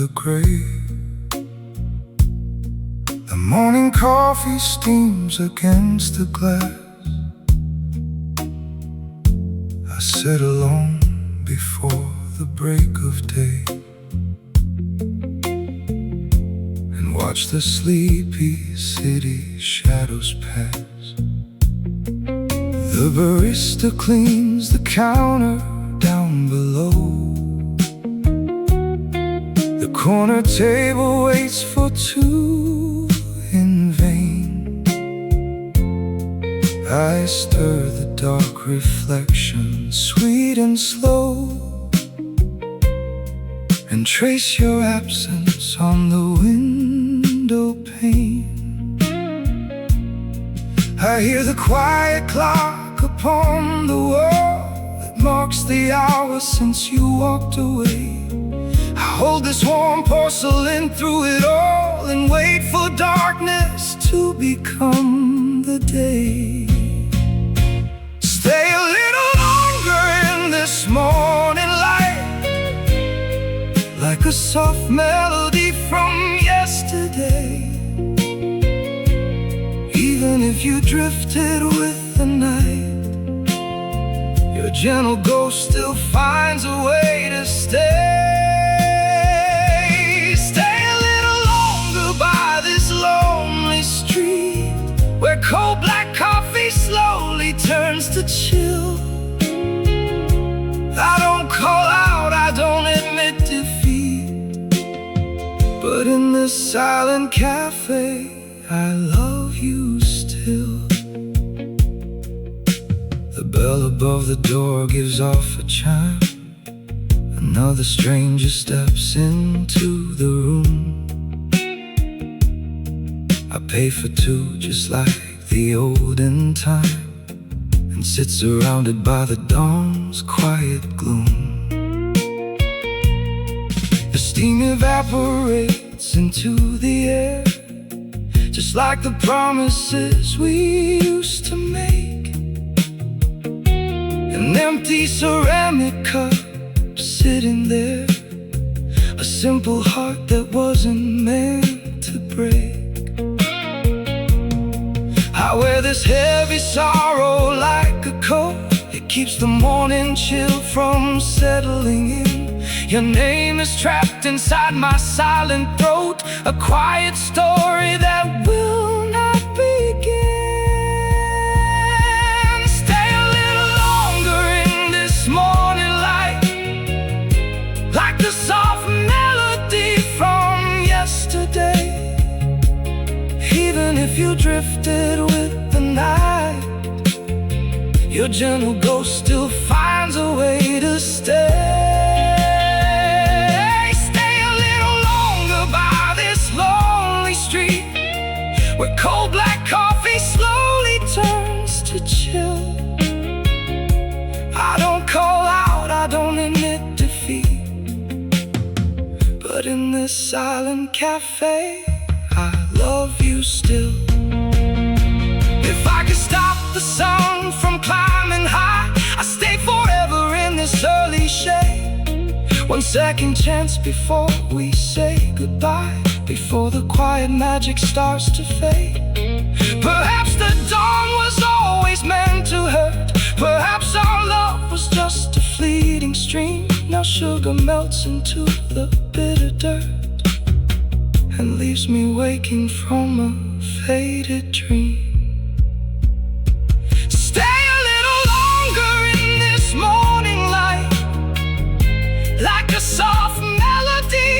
the grave. The morning coffee steams against the glass. I sit alone before the break of day and watch the sleepy city shadows pass. The barista cleans the counter down below. The corner table waits for two in vain. I stir the dark reflection, sweet and slow, and trace your absence on the window pane. I hear the quiet clock upon the wall. It marks the hour since you walked away. I hold this warm porcelain through it all and wait for darkness to become the day. Stay a little longer in this morning light, like a soft melody from yesterday. Even if you drifted with the night, your gentle ghost still finds a way to stay. Where cold black coffee slowly turns to chill. I don't call out, I don't admit defeat, but in this silent cafe, I love you still. The bell above the door gives off a chime. Another stranger steps into the room. I pay for two just like the olden time, and sit surrounded by the dawn's quiet gloom. The steam evaporates into the air, just like the promises we used to make. An empty ceramic cup sitting there, a simple heart that wasn't meant to break. I wear this heavy sorrow like a coat. It keeps the morning chill from settling in. Your name is trapped inside my silent throat, a quiet story that will not begin. Stay a little longer in this morning light, like the soft melody from yesterday. Even if you drifted with the night, your gentle ghost still finds a way to stay. Stay a little longer by this lonely street, where cold black coffee slowly turns to chill. I don't call out, I don't admit defeat, but in this silent cafe, I love you still. If I could stop the sun from climbing high, I stay forever in this early shade. One second chance before we say goodbye, before the quiet magic starts to fade. Perhaps the dawn was always meant to hurt. Perhaps our love was just a fleeting stream. Now sugar melts into the bitter dirt and leaves me waking from a faded dream. Stay a little longer in this morning light, like a soft melody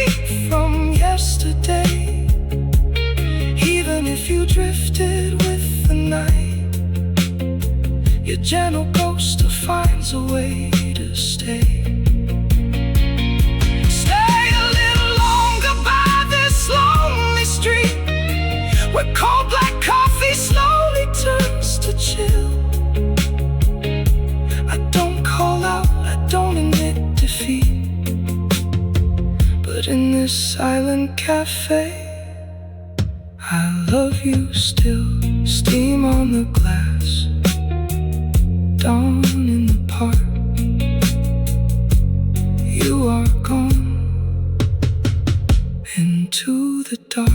from yesterday. Even if you drifted with the night, your gentle ghost still finds a way to stay. Where cold black coffee slowly turns to chill. I don't call out, I don't admit defeat, but in this silent cafe, I love you still. Steam on the glass, dawn in the park. You are gone, into the dark.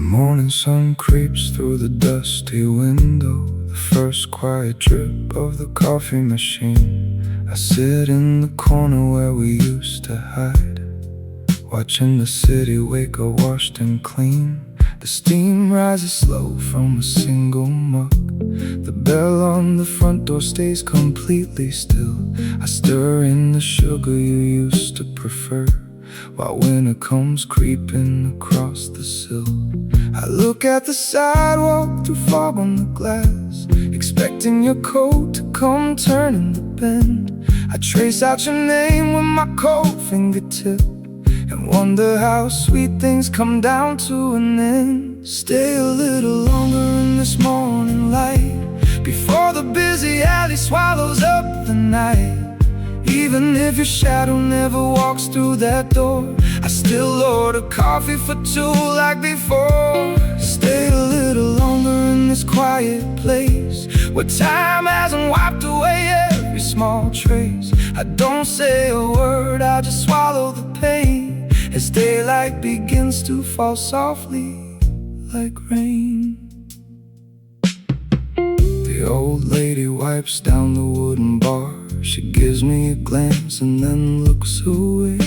Morning sun creeps through the dusty window, the first quiet drip of the coffee machine. I sit in the corner where we used to hide, watching the city wake up washed and clean. The steam rises slow from a single mug. The bell on the front door stays completely still. I stir in the sugar you used to prefer, while winter comes creeping across the sill. I look at the sidewalk through fog on the glass, expecting your coat to come turning the bend. I trace out your name with my cold fingertip, and wonder how sweet things come down to an end. Stay a little longer in this morning light, before the busy alley swallows up the night. Even if your shadow never walks through that door, I still order coffee for two like before. Stay a little longer in this quiet place, where time hasn't wiped away every small trace. I don't say a word, I just swallow the pain, as daylight begins to fall softly like rain. The old lady wipes down the wooden bar. She gives me a glance and then looks away.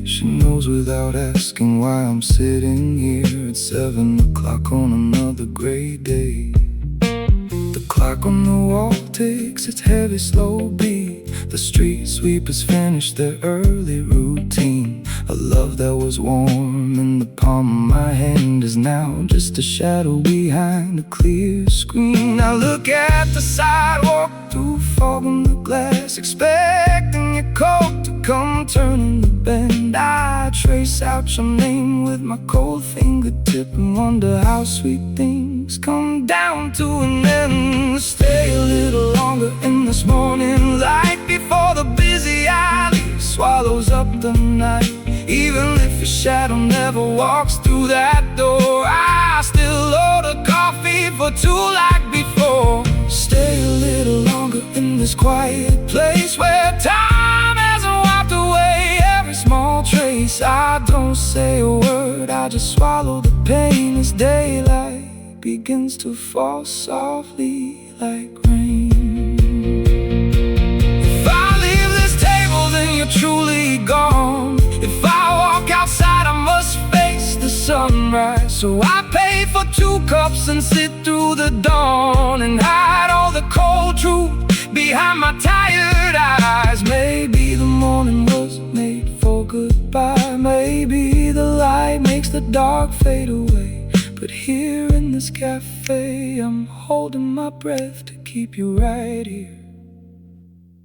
She knows without asking why I'm sitting here at 7 o'clock on another gray day. The clock on the wall takes its heavy, slow beat. The street sweepers finish their early routine. A love that was warm in the palm of my hand is now just a shadow behind a clear screen. I look at the sidewalk through fog on the glass, expecting your coat to come turning the bend. I trace out your name with my cold fingertip, and wonder how sweet things come down to an end. Stay a little longer in this morning light, before the busy alley swallows up the night. Even if your shadow never walks through that door, I still order coffee for two like before. Stay a little longer in this quiet place, where time hasn't wiped away every small trace. I don't say a word, I just swallow the pain, as daylight begins to fall softly like rain. If I leave this table, then you're truly gone. If I walk outside, I must face the sunrise. So I pay for 2 cups and sit through the dawn, and hide all the cold truth behind my tired eyes. Maybe the morning was made for goodbye. Maybe the light makes the dark fade away. But here in this cafe, I'm holding my breath to keep you right here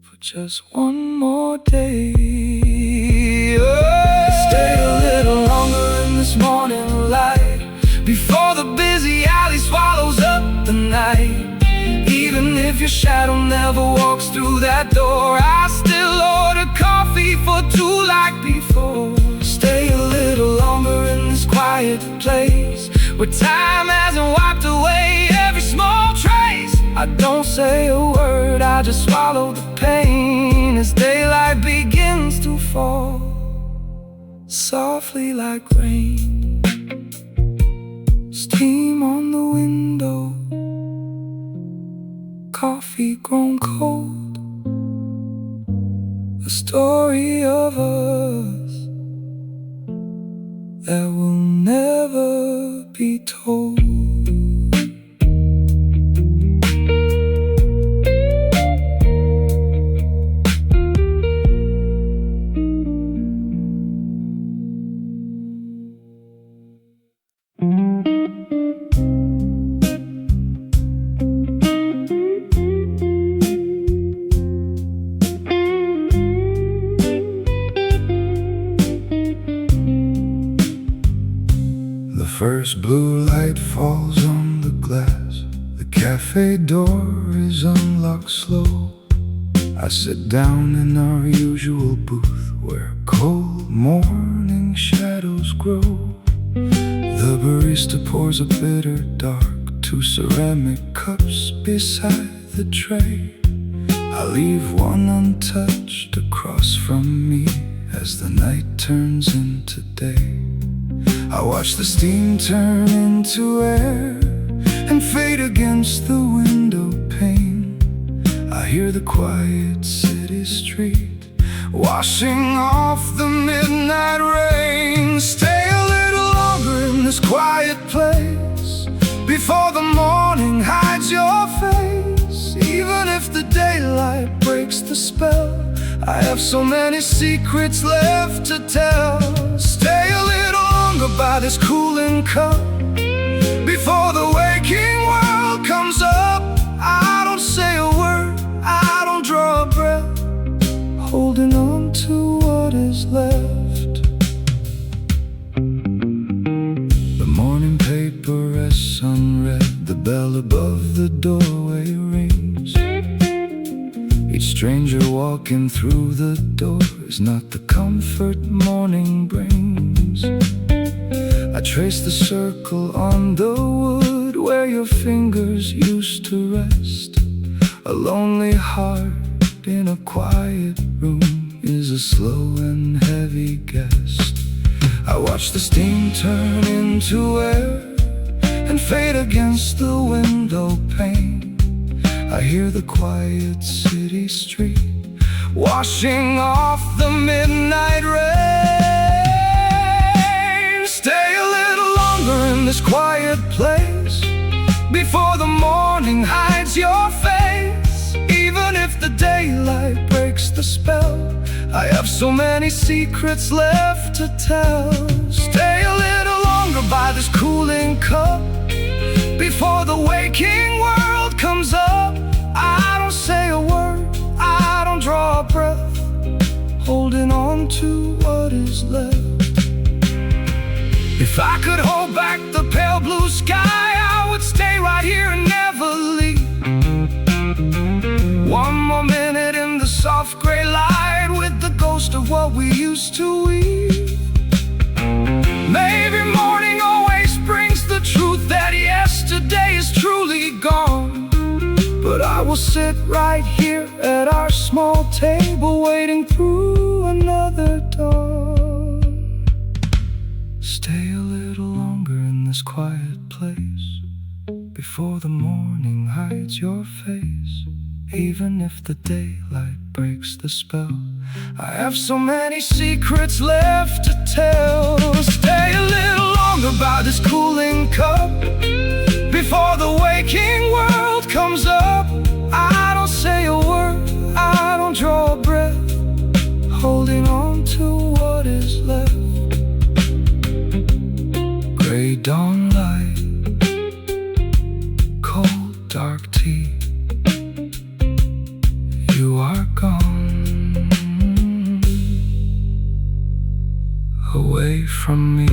for just one more day. Stay a little longer in this morning light, before the busy alley swallows up the night. Even if your shadow never walks through that door, I still order coffee for 2 like before. Stay a little longer in this quiet place, where time hasn't wiped away every small trace. I don't say a word, I just swallow the pain, as daylight begins to fall softly like rain. Steam on the window, coffee grown cold. A story of us that will never be told. First blue light falls on the glass. The cafe door is unlocked slow. I sit down in our usual booth where cold morning shadows grow. The barista pours a bitter dark, 2 ceramic cups beside the tray. I leave one untouched across from me as the night turns into day. I watch the steam turn into air and fade against the window pane. I hear the quiet city street washing off the midnight rain. Stay a little longer in this quiet place before the morning hides your face. Even if the daylight breaks the spell, I have so many secrets left to tell. Stay a little longer by this cooling cup before the waking world comes up. I don't say a word, I don't draw a breath, holding on to what is left. The morning paper rests unread, the bell above the doorway rings. Each stranger walking through the door is not the comfort morning brings. I trace the circle on the wood where your fingers used to rest. A lonely heart in a quiet room is a slow and heavy guest. I watch the steam turn into air and fade against the window pane. I hear the quiet city street washing off the midnight rain. Stay a little longer in this quiet place before the morning hides your face. Even if the daylight breaks the spell, I have so many secrets left to tell. Stay a little longer by this cooling cup before the waking world comes up. I don't say a word, I don't draw a breath, holding on to what is left. If I could hold back the pale blue sky, I would stay right here and never leave. One more minute in the soft gray light with the ghost of what we used to weave. Maybe morning always brings the truth that yesterday is truly gone. But I will sit right here at our small table waiting through another dawn. Stay a little longer in this quiet place before the morning hides your face. Even if the daylight breaks the spell, I have so many secrets left to tell. Stay a little longer by this cooling cup before the waking world comes up. I don't say a word, I don't draw a breath, holding on to what is left. Gray dawn light, cold dark tea, you are gone, away from me.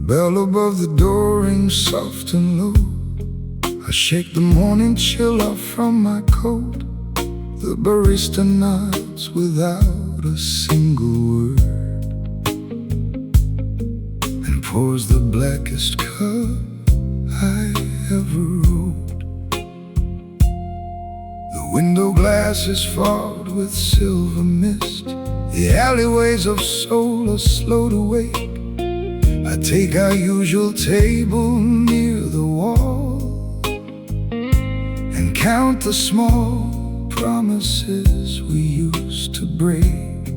Bell above the door rings soft and low. I shake the morning chill off from my coat. The barista nods without a single word and pours the blackest cup I ever wrote. The window glass is fogged with silver mist. The alleyways of soul are slow to wake. I take our usual table near the wall and count the small promises we used to break.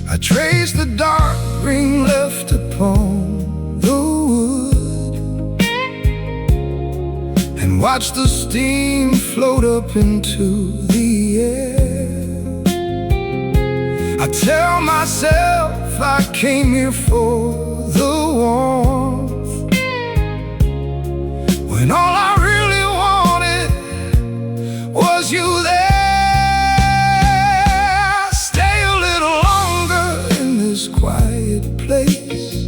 I trace the dark ring left upon the wood and and watch the steam float up into the air. I tell myself I came here for the warmth, when all I really wanted was you there. Stay a little longer in this quiet place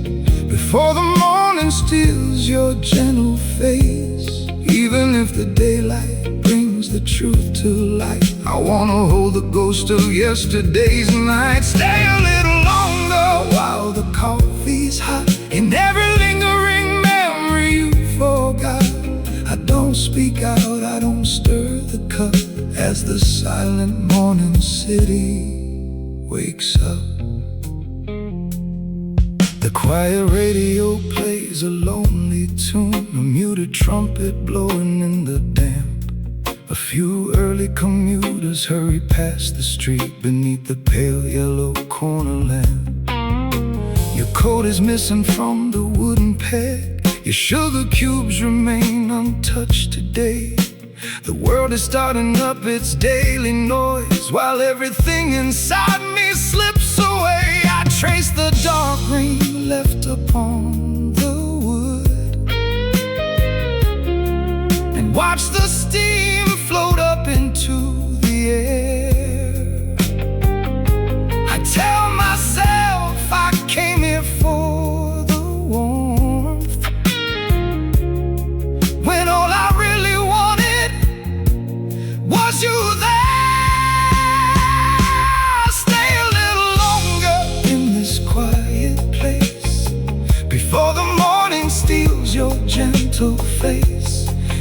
before the morning steals your gentle face. Even if the daylight brings the truth to light, I wanna hold the ghost of yesterday's night. Stay a little longer while the coffee's hot, in every lingering memory you forgot. I don't speak out, I don't stir the cup, as the silent morning city wakes up. The quiet radio plays a lonely tune, a muted trumpet blowing in the damp. A few early commuters hurry past the street beneath the pale yellow corner lamp. Your coat is missing from the wooden peg, your sugar cubes remain untouched today. The world is starting up its daily noise, while everything inside me slips away. I trace the dark green left upon the wood and watch the steam float up into the air. I tell myself I came here for the warmth, when all I really wanted was you there. Stay a little longer in this quiet place before the morning steals your gentle face.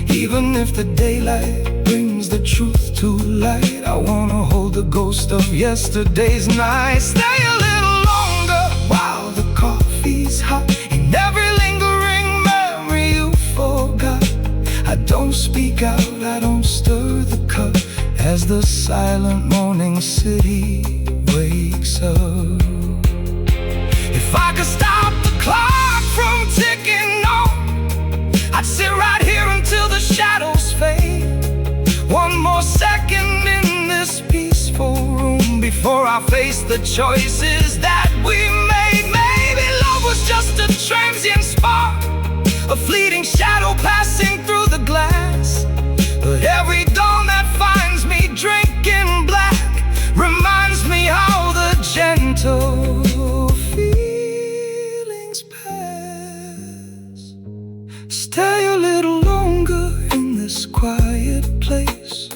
Even if the daylight brings the truth to light, I wanna hold the ghost of yesterday's night. Stay a little longer while the coffee's hot, in every lingering memory you forgot. I don't speak out, I don't stir the cup, as the silent morning city wakes up. If I could stop the clock from ticking on, I'd sit right here until the shadows fade. One more second in this peaceful room before I face the choices that we made. Maybe love was just a transient spark, a fleeting shadow passing through the glass. But every dawn that finds me drinking black reminds me how the gentle feelings pass. Stay a little longer in this quiet place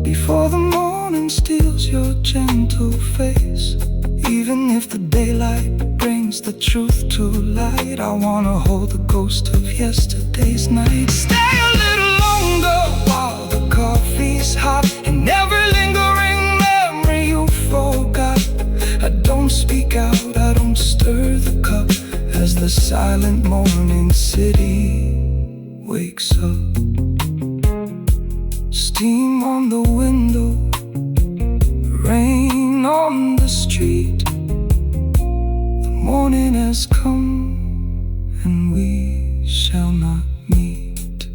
before the morning steals your gentle face. Even if the daylight brings the truth to light, I wanna hold the ghost of yesterday's night. Stay a little longer while the coffee's hot, in every lingering memory you forgot. I don't speak out, I don't stir the cup, as the silent morning city wakes up. Steam on the window, rain on the street. The morning has come and we shall not meet.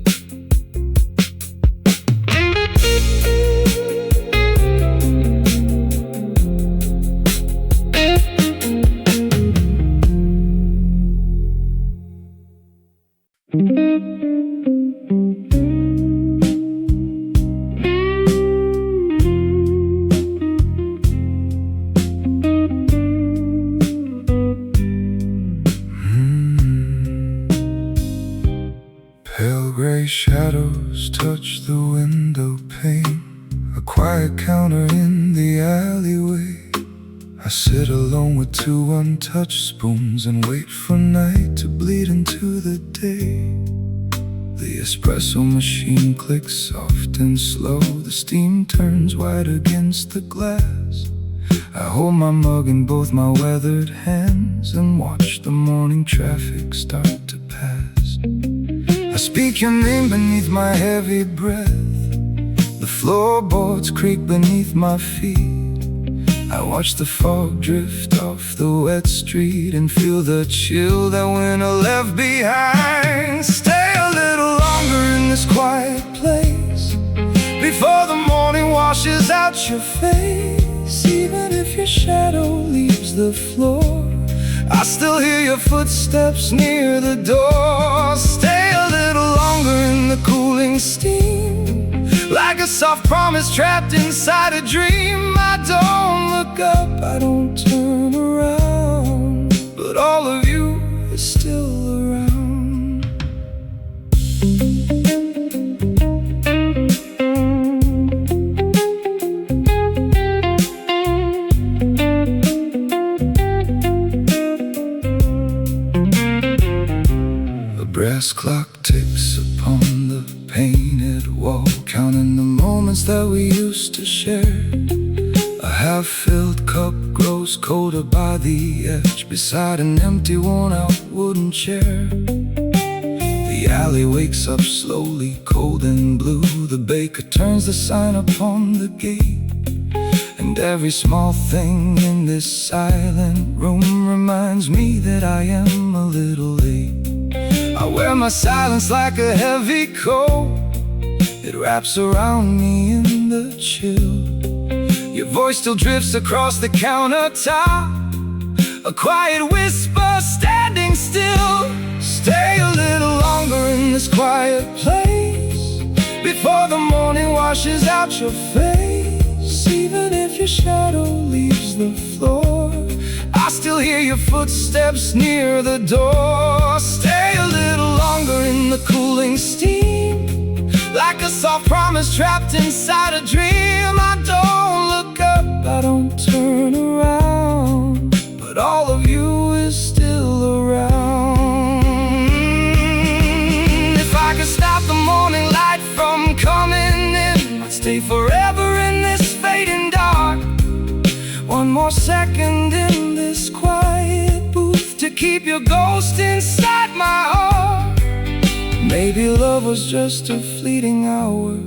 Pale gray shadows touch the window pane, a quiet counter in the alleyway. I sit alone with two untouched spoons and wait for night to bleed into the day. The espresso machine clicks soft and slow, the steam turns white against the glass. I hold my mug in both my weathered hands and watch the morning traffic start to pass. I speak your name beneath my heavy breath, the floorboards creak beneath my feet. I watch the fog drift off the wet street and feel the chill that winter left behind. Stay a little longer in this quiet place before the morning washes out your face. Even if your shadow leaves the floor, I still hear your footsteps near the door. Stay a little longer in the cooling steam, like a soft promise trapped inside a dream. I don't look up, I don't turn around, but all of you is still around. A brass clock ticks upon the painted wall, counting the moments that we used to share. A half-filled cup grows colder by the edge, beside an empty worn-out wooden chair. The alley wakes up slowly, cold and blue. The baker turns the sign upon the gate, and every small thing in this silent room reminds me that I am a little late. I wear my silence like a heavy coat, it wraps around me in the chill. Your voice still drifts across the countertop, a quiet whisper standing still. Stay a little longer in this quiet place before the morning washes out your face. Even if your shadow leaves the floor, I still hear your footsteps near the door. Stay a little longer in the cooling steam, like a soft promise trapped inside a dream. I don't look up, I don't turn around, but all of you is still around. If I could stop the morning light from coming in, I'd stay forever in this fading dark. One more second in this quiet booth to keep your ghost inside my heart. Maybe love was just a fleeting hour,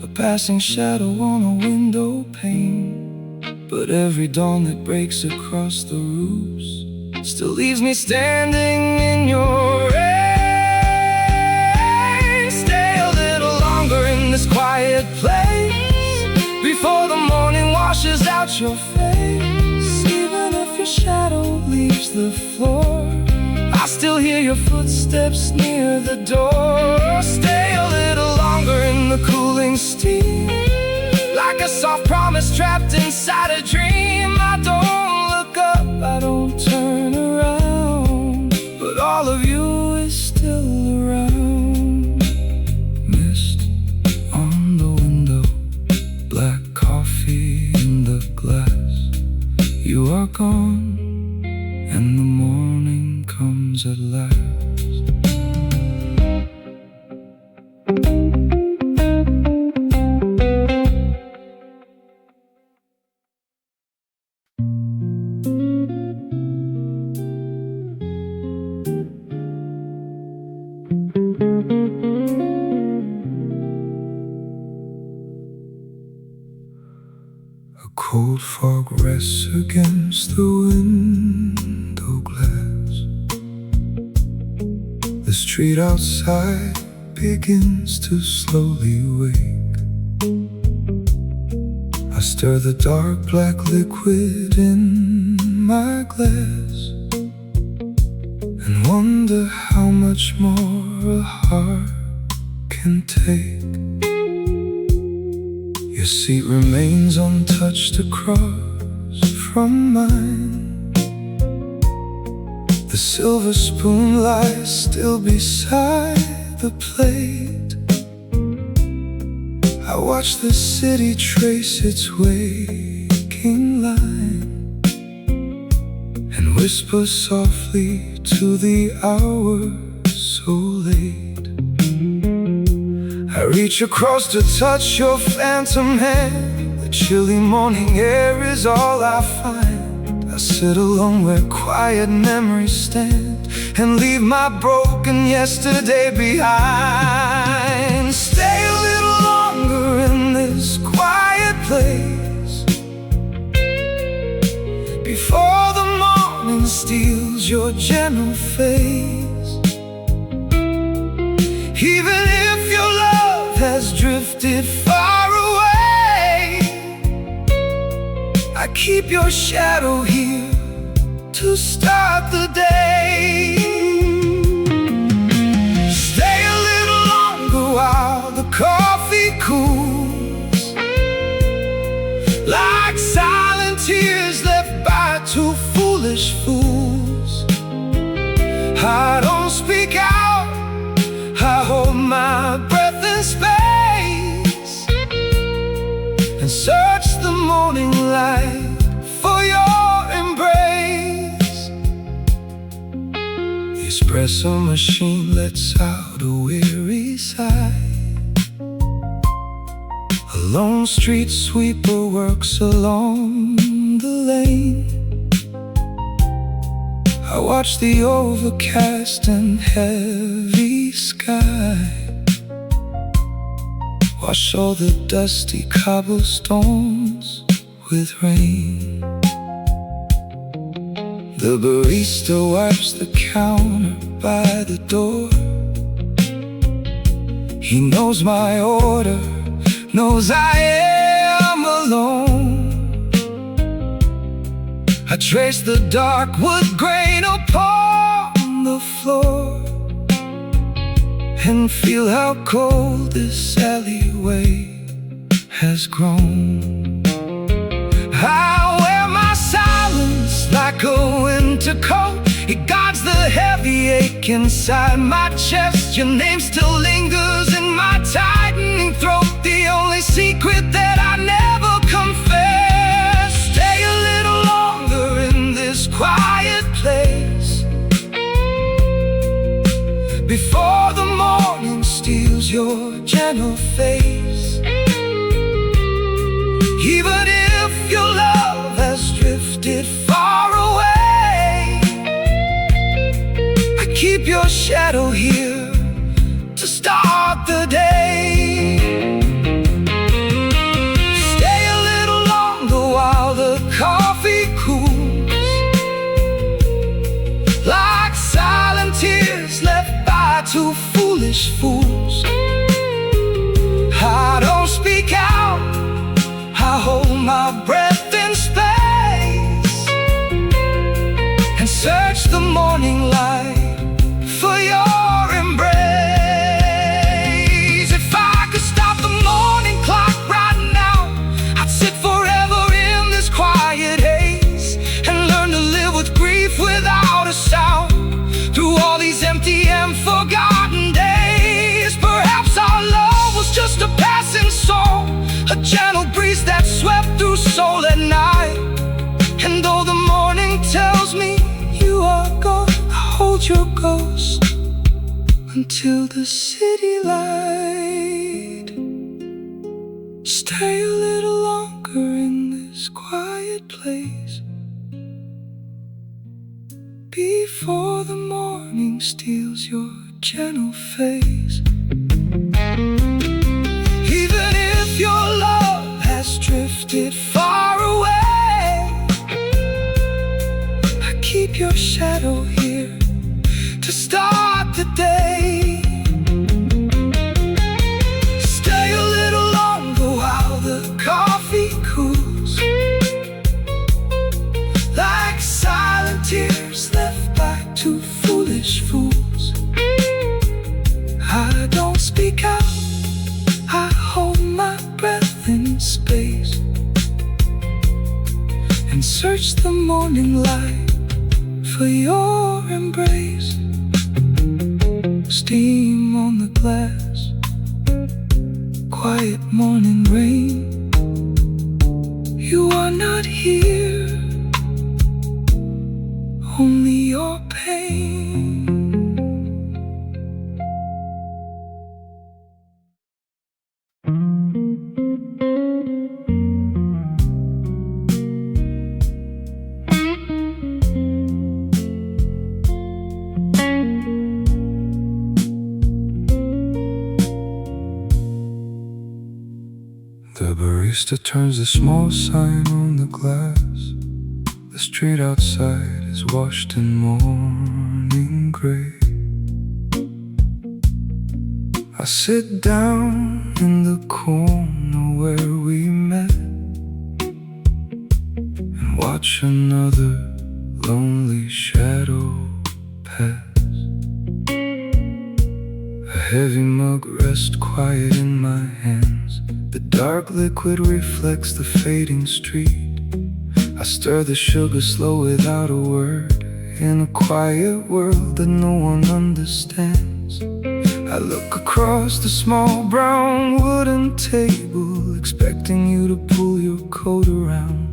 a passing shadow on a window pane, but every dawn that breaks across the roofs still leaves me standing in your rain. Stay a little longer in this quiet place before the morning washes out your face. Even if your shadow leaves the floor, I still hear your footsteps near the door. Stay a little longer in the cooling steam, like a soft promise trapped inside a dream. I don't look up, I don't turn around, but all of you is still around. Mist on the window, black coffee in the glass. You are gone, and the morning comes at last. A cold fog rests against the window glass. The street outside begins to slowly wake. I stir the dark black liquid in my glass and wonder how much more a heart can take. Your seat remains untouched across from mine. The silver spoon lies still beside the plate. I watch the city trace its waking line and whisper softly to the hour so late. I reach across to touch your phantom hand. The chilly morning air is all I find. I sit alone where quiet memories stand and leave my broken yesterday behind. Stay a little longer in this quiet place before the morning steals your gentle face. Even if you're keep your shadow here to start the day. Stay a little longer while the coffee cools, like silent tears left by two foolish fools. I don't speak out, I hold my breath in space and search the morning light for your embrace. The espresso machine lets out a weary sigh. A lone street sweeper works along the lane. I watch the overcast and heavy sky wash all the dusty cobblestones with rain. The barista wipes the counter by the door. He knows my order, knows I am alone. I trace the dark wood grain upon the floor and feel how cold this alleyway has grown. I wear my silence like a winter coat. It guards the heavy ache inside my chest. Your name still lingers in my tightening throat, the only secret that I never confess. Stay a little longer in this quiet place before the morning steals your gentle face. Even if your love has drifted far away, I keep your shadow here to start the day. Stay a little longer while the coffee cools, like silent tears left by two foolish fools. I don't speak out, I hold my breath in space and search the morning light for your embrace. If I could stop the morning clock right now, I'd sit forever in this quiet haze and learn to live with grief without a sound through all these empty and forgotten days. Perhaps our love was just a passing song, a gentle breeze that swept through soul at night. And though the morning tells me you are gone, I hold your ghost until the city light. Stay a little longer in this quiet place before the morning steals your gentle face. Even if your love has drifted far away, I keep your shadow here to start the day. Stay a little longer while the coffee cools, like silent tears left by two foolish fools. I don't speak out, I hold my breath in space and search the morning light for your embrace. Steam on the glass, quiet morning rain. You are not here, only your pain. The barista turns the small sign on the glass. The street outside is washed in morning gray. I sit down in the corner where we met watch another lonely shadow pass. A heavy mug rests quiet in my hands. The dark liquid reflects the fading street. I stir the sugar slow without a word. In a quiet world that no one understands, I look across the small brown wooden table, expecting you to pull your coat around.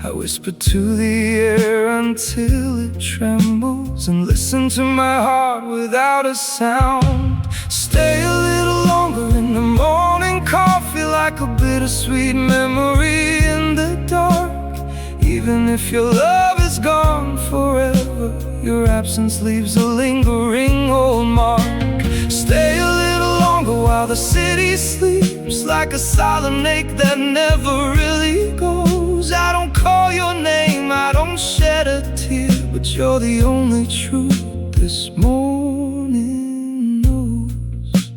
I whisper to the air until it trembles, and listen to my heart without a sound. Stay a little longer in the morning coffee, like a bittersweet memory in the dark. Even if your love is gone forever, your absence leaves a lingering old mark. Stay a little longer while the city sleeps, like a silent ache that never really goes. I don't call your name, I don't shed a tear, but you're the only truth this morning knows.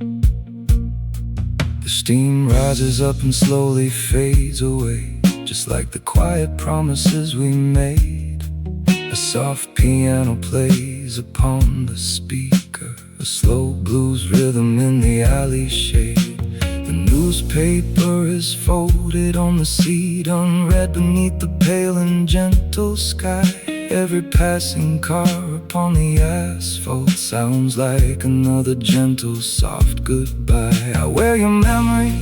The steam rises up and slowly fades away, just like the quiet promises we made. A soft piano plays upon the speaker, a slow blues rhythm in the alley shade. The newspaper is folded on the seat, unread beneath the pale and gentle sky. Every passing car upon the asphalt sounds like another gentle, soft goodbye. I wear your memory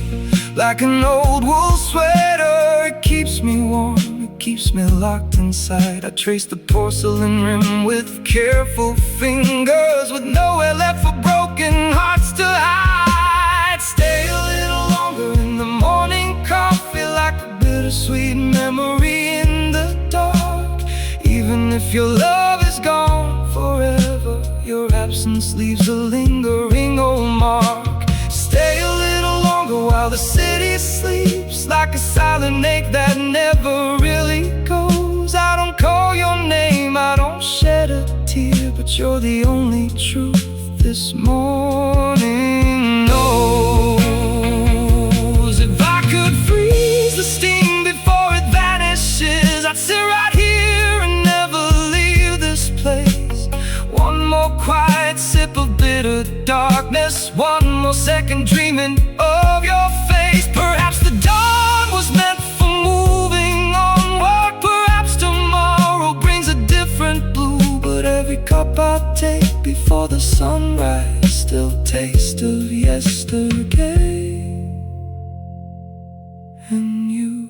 like an old wool sweater. It keeps me warm, it keeps me locked inside. I trace the porcelain rim with careful fingers, with nowhere left for broken hearts to hide. Stay a little longer in the morning coffee, like a bittersweet memory in the dark. Even if your love is gone forever, your absence leaves a lingering old mark. Stay a little longer while the city sleeps, like a silent ache that never really goes. I don't call your name, I don't shed a tear, but you're the only truth this morning knows. If I could freeze the steam before it vanishes, I'd sit right here and never leave this place. One more quiet sip of bitter darkness, one more second dreaming of your face. Perhaps the dawn was meant for moving onward. Perhaps tomorrow brings a different blue, but every cup I take before the sunrise still tastes of yesterday. And you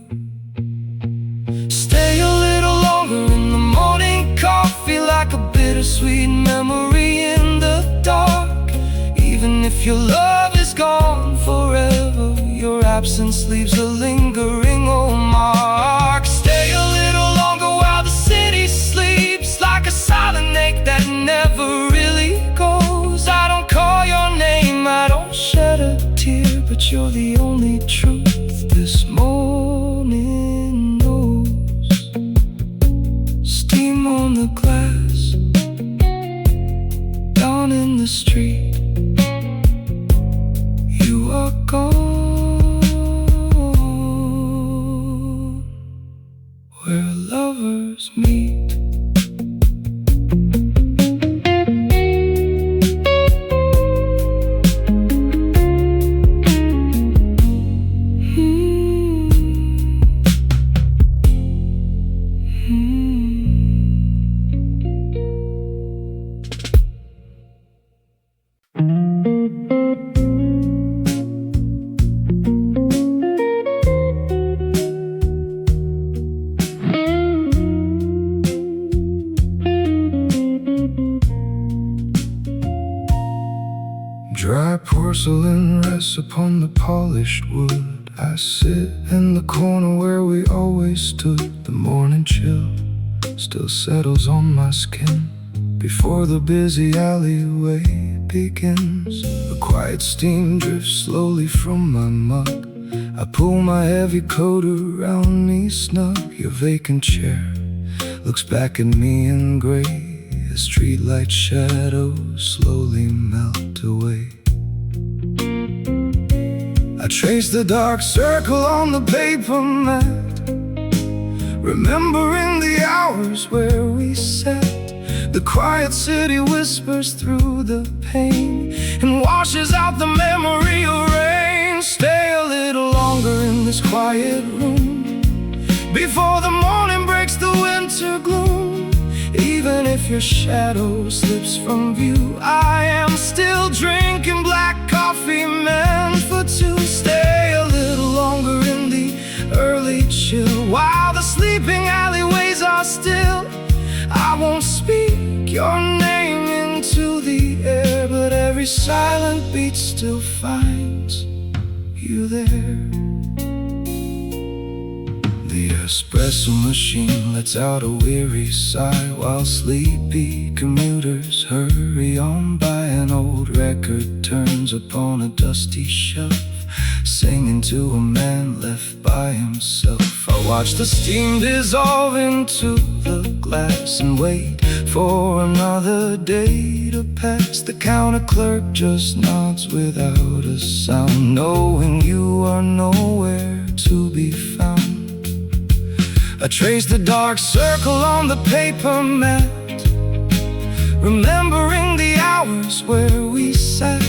stay a little longer in the morning coffee, like a bittersweet memory in the dark. Even if your love is gone forever, your absence leaves a lingering old mark. Stay a little longer while the city sleeps, like a silent ache that never really goes. I don't call your name, I don't shed a tear, but you're the only truth this morning knows. Steam on the glass, down in the street, you are gone where lovers meet. Dry porcelain rests upon the polished wood. I sit in the corner where we always stood. The morning chill still settles on my skin before the busy alleyway begins. A quiet steam drifts slowly from my mug. I pull my heavy coat around me snug. Your vacant chair looks back at me in gray as streetlight shadows slowly melt away. I trace the dark circle on the paper mat, Remembering the hours where we sat. The quiet city whispers through the pain and washes out the memory of rain. Stay a little longer in this quiet room before the morning breaks the winter gloom. Even if your shadow slips from view, I am still drinking black coffee meant for two. Stay a little longer in the early chill while the sleeping alleyways are still. I won't speak your name into the air, but every silent beat still finds you there. The espresso machine lets out a weary sigh while sleepy commuters hurry on by. An old record turns upon a dusty shelf, singing to a man left by himself. I watch the steam dissolve into the glass and wait for another day to pass. The counter clerk just nods without a sound, knowing you are nowhere to be found. I trace the dark circle on the paper mat, remembering the hours where we sat.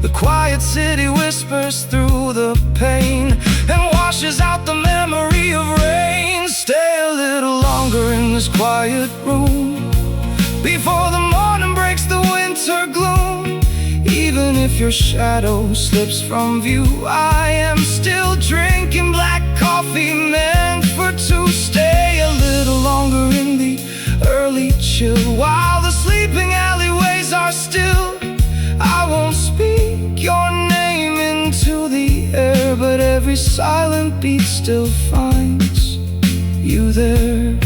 The quiet city whispers through the pain and washes out the memory of rain. Stay a little longer in this quiet room before the morning breaks the winter gloom. Even if your shadow slips from view, I am still drinking black coffee meant for two. Stay a little longer in the early chill while the sleeping alleyways are still. I won't speak your name into the air, but every silent beat still finds you there.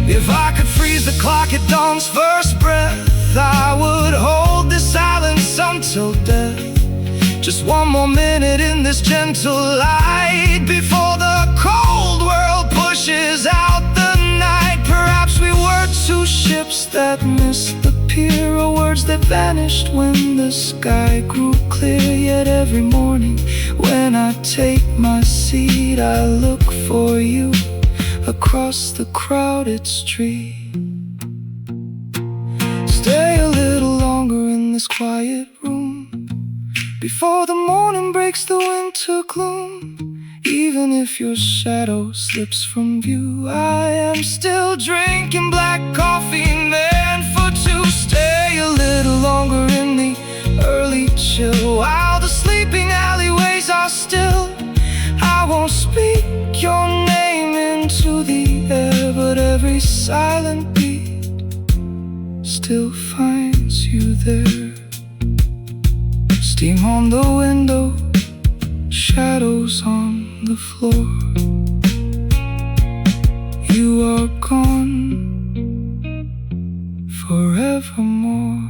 If I could freeze the clock at dawn's first breath, I would hold this silence until death. Just one more minute in this gentle light before the cold world pushes out the night. Perhaps we were two ships that missed the pier, or words that vanished when the sky grew clear. Yet every morning when I take my seat, I look for you across the crowded street. Stay a little longer in this quiet room before the morning breaks the winter gloom. Even if your shadow slips from view, I am still drinking black coffee meant for two. Stay a little longer in the early chill while the sleeping alleyways are still. I won't speak your name into the air, but every silent beat still finds you there. Steam on the window, shadows on the floor. You are gone forevermore.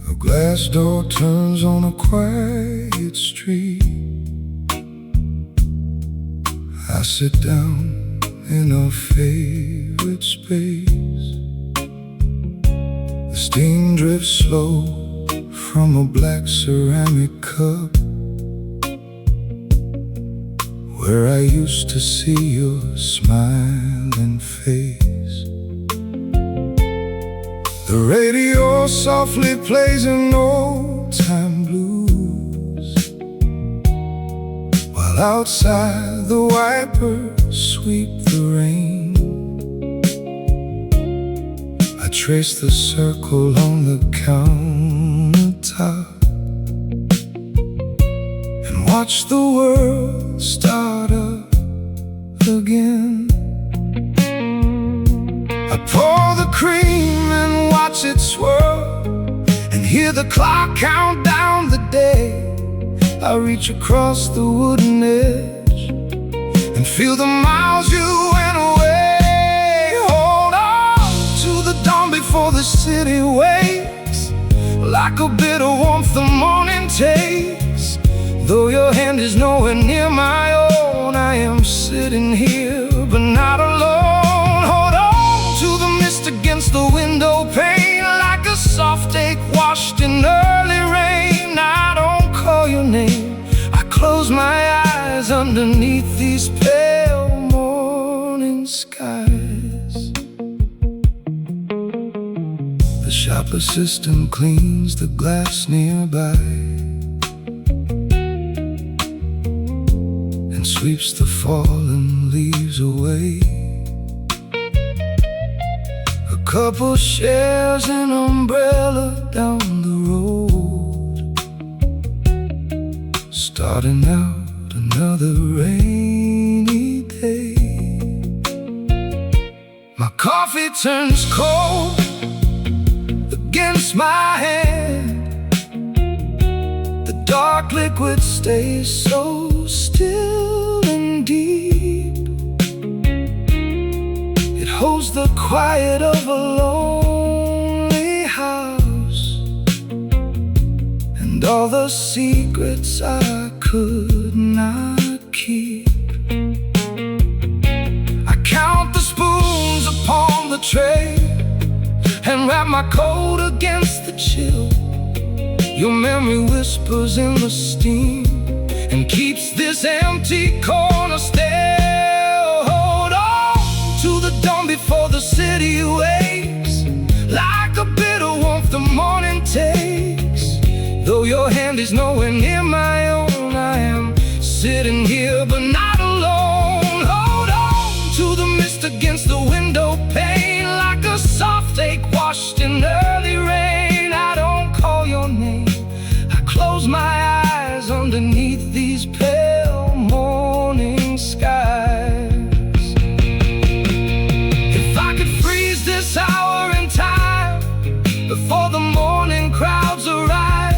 A glass door turns on a quiet street. I sit down in our favorite space. The steam drifts slow from a black ceramic cup where I used to see your smiling face. The radio softly plays an old-time blues, while outside the wipers sweep the rain. I trace the circle on the countertop and watch the world start up again. I pour the cream and watch it swirl and hear the clock count down the day. I reach across the wooden edge and feel the miles you went away. Hold on to the dawn before the city wakes, like a bit of warmth the morning takes. Though your hand is nowhere near my own, I am sitting here, but not alone. Hold on to the mist against the window pane, like a soft ache washed in early rain. I don't call your name, I close my eyes underneath these pale morning skies. The shop assistant cleans the glass nearby and sweeps the fallen leaves away. A couple shares an umbrella down the road, starting out another rainy day. My coffee turns cold against my hand, the dark liquid stays so still and deep. It holds the quiet of a lonely house and all the secrets I could not keep. I count the spoons upon the tray and wrap my coat against the chill. Your memory whispers in the steam and keeps this empty corner still. Hold on to the dawn before the city wakes, like a bitter warmth the morning takes. Though your hand is nowhere near my own, I am sitting here but not alone. Hold on to the mist against the window pane, like a soft ache washed in early rain. I don't call your name, I close my eyes underneath these pale morning skies. If I could freeze this hour in time before the morning crowds arrive,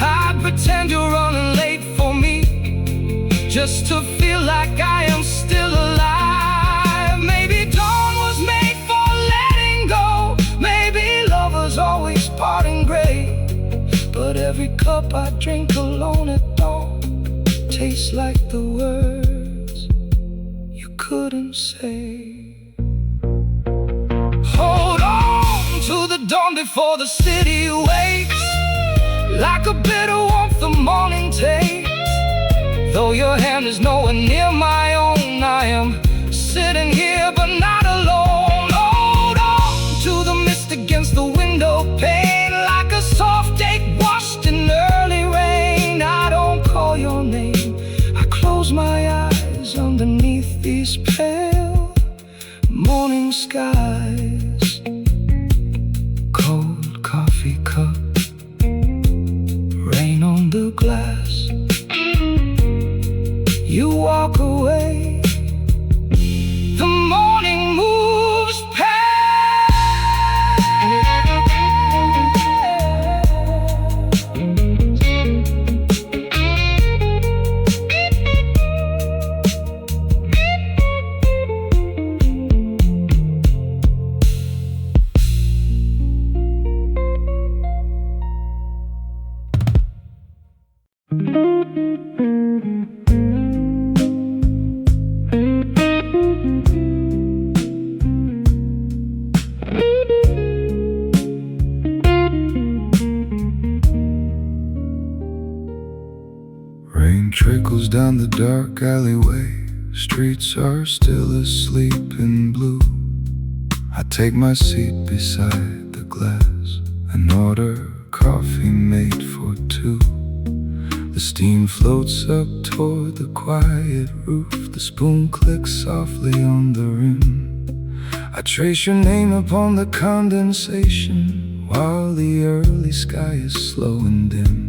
I'd pretend you're running late for me, just to feel like I am still alive. Maybe dawn was made for letting go, maybe lovers always parting gray. But every cup I drink alone at dawn tastes like the words you couldn't say. Hold on to the dawn before the city wakes, like a bitter warmth the morning takes. Though your hand is nowhere near my own, I am sitting here but not alone. Hold on to the mist against the window pane, like a soft ache washed in early rain. I don't call your name, I close my eyes underneath these pale morning skies. Cold coffee cup, rain on the glass. You walk away, the morning moves past. Rain trickles down the dark alleyway, streets are still asleep in blue. I take my seat beside the glass and order coffee made for two. The steam floats up toward the quiet roof, the spoon clicks softly on the rim. I trace your name upon the condensation while the early sky is slow and dim.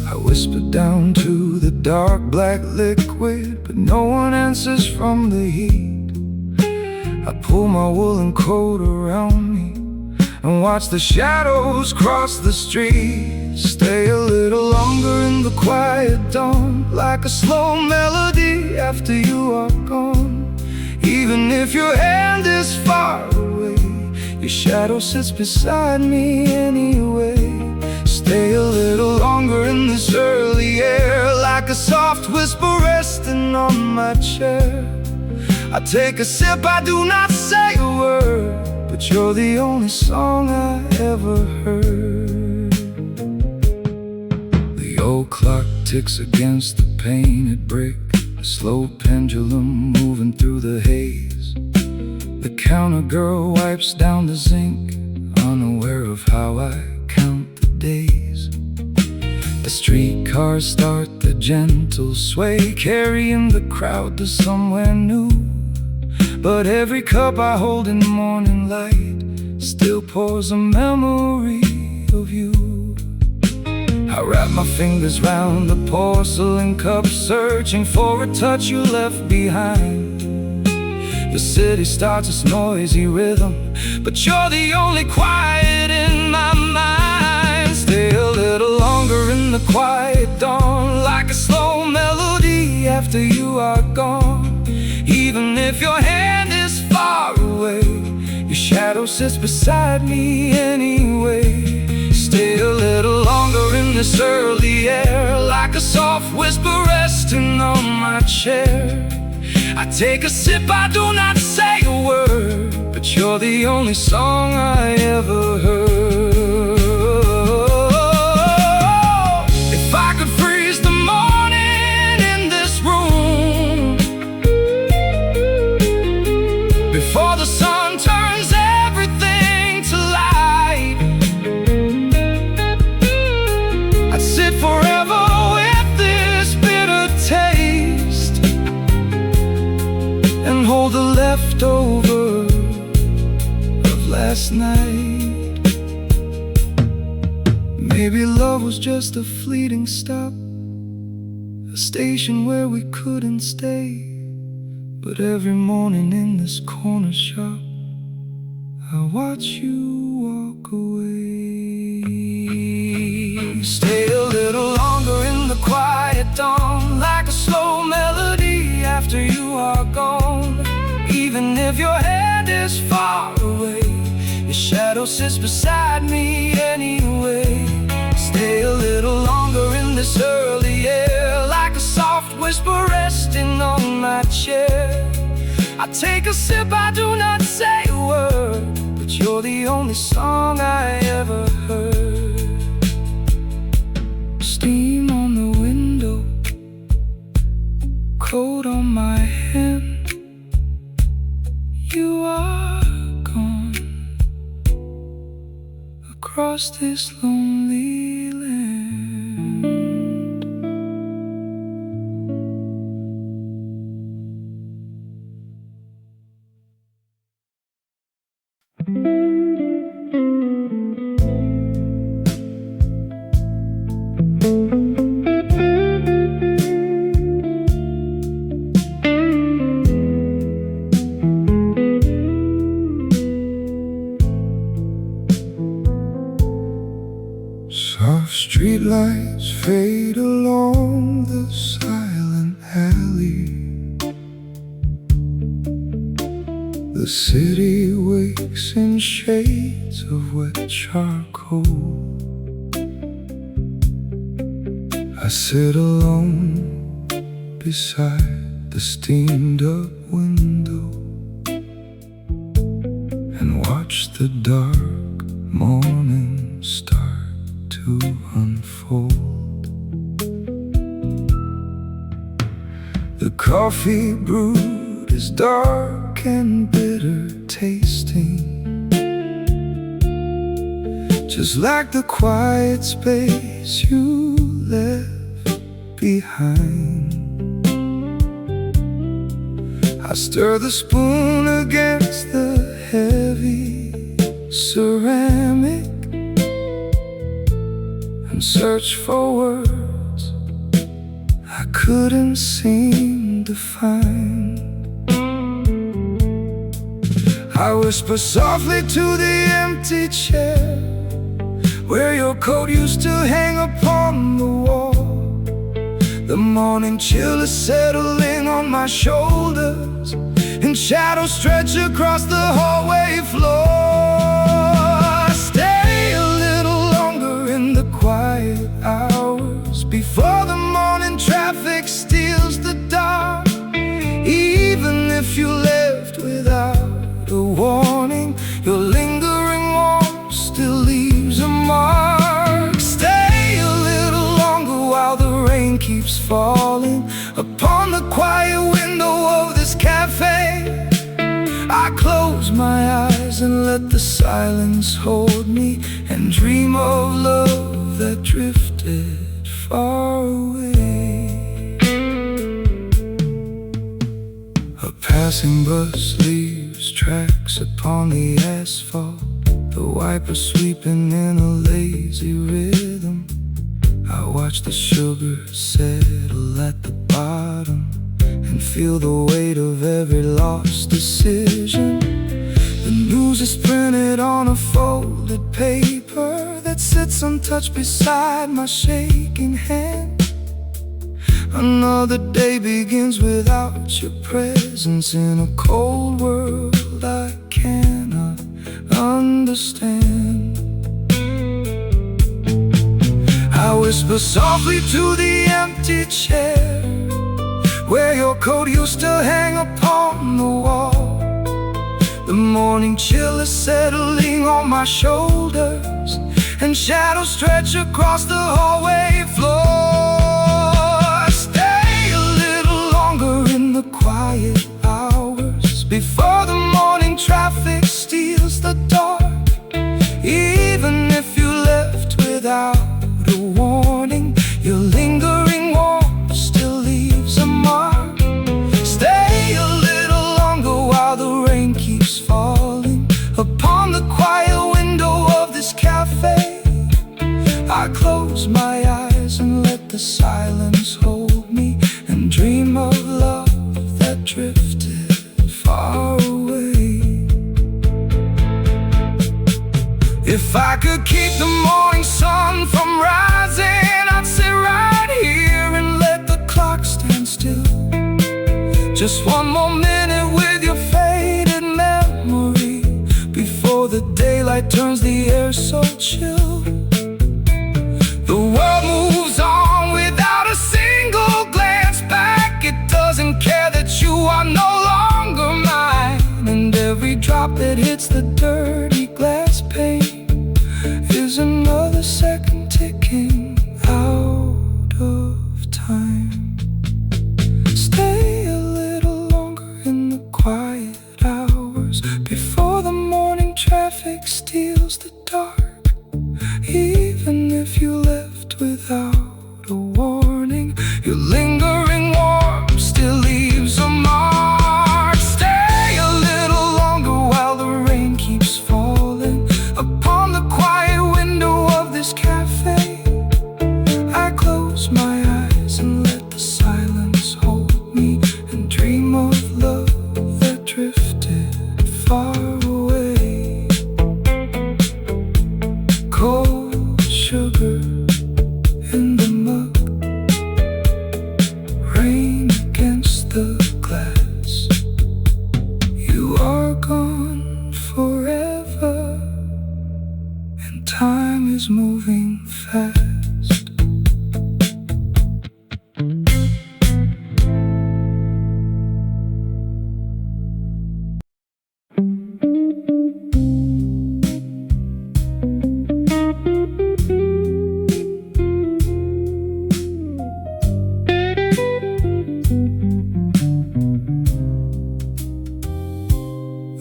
I whisper down to the dark black liquid, but no one answers from the heat. I pull my woolen coat around me and watch the shadows cross the street. Stay a little longer in the quiet dawn, like a slow melody after you are gone. Even if your hand is far away, your shadow sits beside me anyway. Stay a little longer in this early soft whisper resting on my chair. I take a sip, I do not say a word, but you're the only song I ever heard. The old clock ticks against the painted brick, a slow pendulum moving through the haze. The counter girl wipes down the zinc, unaware of how I count the days. The streetcars start the gentle sway, carrying the crowd to somewhere new. But every cup I hold in the morning light still pours a memory of you. I wrap my fingers round the porcelain cup, searching for a touch you left behind. The city starts its noisy rhythm, but you're the only quiet in my mind. Stay a little longer in the quiet dawn, like a slow melody after you are gone. Even if your hand is far away, your shadow sits beside me anyway. Stay a little longer in this early air, like a soft whisper resting on my chair. I take a sip, I do not say a word, but you're the only song I ever heard. If I could freeze the morning in this room before the sun turns everything to light, I'd sit forever with this bitter taste and hold the leftover of last night. Maybe love was just a fleeting stop, a station where we couldn't stay. But every morning in this corner shop, I watch you walk away. Stay a little longer in the quiet dawn, like a slow melody after you are gone. Even if your head is far away, your shadow sits beside me anyway. Stay a little longer in this early air, like a soft whisper resting on my chair. I take a sip, I do not say a word, but you're the only song I ever heard. Steam on the window, coat on my hand. You are gone across this lonely land. Soft streetlights fade along the silent alley. The city wakes in shades of wet charcoal. I sit alone beside the steamed up window and watch the dark morning start to unfold. The coffee brewed is dark and bitter tasting, just like the quiet space you left behind. I stir the spoon against the heavy ceramic and search for words I couldn't seem to find. I whisper softly to the empty chair where your coat used to hang upon the wall. The morning chill is settling on my shoulders, and shadows stretch across the hallway floor. Stay a little longer in the quiet hours before the morning traffic stops. keeps falling upon the quiet window of this cafe. I close my eyes and let the silence hold me, and dream of love that drifted far away. A passing bus leaves tracks upon the asphalt, the wiper sweeping in a lazy rhythm. I watch the sugar settle at the bottom and feel the weight of every lost decision. The news is printed on a folded paper that sits untouched beside my shaking hand. Another day begins without your presence in a cold world I cannot understand. I whisper softly to the empty chair where your coat used to hang upon the wall. The morning chill is settling on my shoulders, and shadows stretch across the hallway floor. Stay a little longer in the quiet hours before the morning traffic steals the dark. Even if you left without a warning, your lingering warmth still leaves a mark. Stay a little longer while the rain keeps falling upon the quiet window of this cafe. I close my eyes and let the silence hold me, and dream of love that drifted far away. If I could keep the morning sun from rising, I'd sit right here and let the clock stand still. Just one more minute with your faded memory before the daylight turns the air so chill. The world moves on without a single glance back. It doesn't care that you are no longer mine, and every drop that hits the dirty glass pane is another second ticking out of time. Stay a little longer in the quiet hours before the morning traffic steals the dark. Even if you left without a warning, your lingering warmth still leaves a mark. Stay a little longer while the rain keeps falling upon the quiet window of this cafe. I close my eyes and let the silence hold me, and dream of love that drifted far away. Cold sugar in the mug, rain against the glass. You are gone forever, and time is moving fast.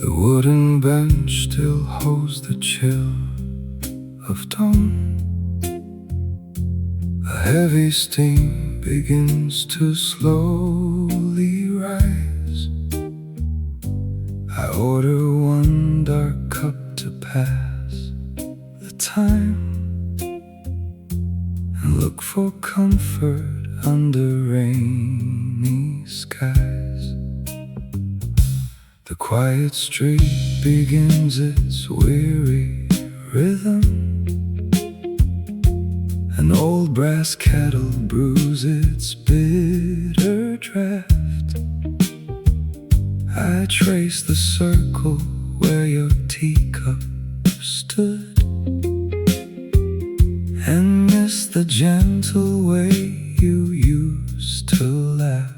The wooden bench still holds the chill of dawn. A heavy steam begins to slowly rise. I order one dark cup to pass the time, and look for comfort under rainy skies. The quiet street begins its weary rhythm. An old brass kettle brews its bitter draft. I trace the circle where your teacup stood, and miss the gentle way you used to laugh.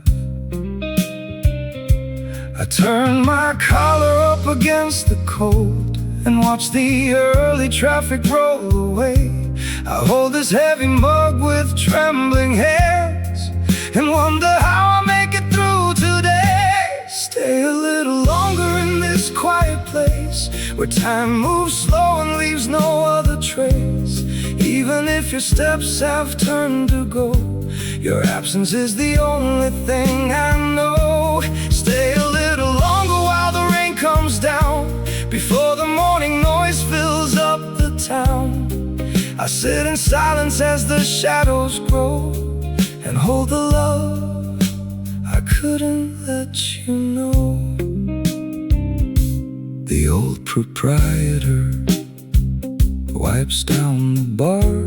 I turn my collar up against the cold and watch the early traffic roll away. I hold this heavy mug with trembling hands, where time moves slow and leaves no other trace. Even if your steps have turned to go, your absence is the only thing I know. Stay a little longer while the rain comes down, before the morning noise fills up the town. I sit in silence as the shadows grow, and hold the love I couldn't let you know. The old proprietor wipes down the bar.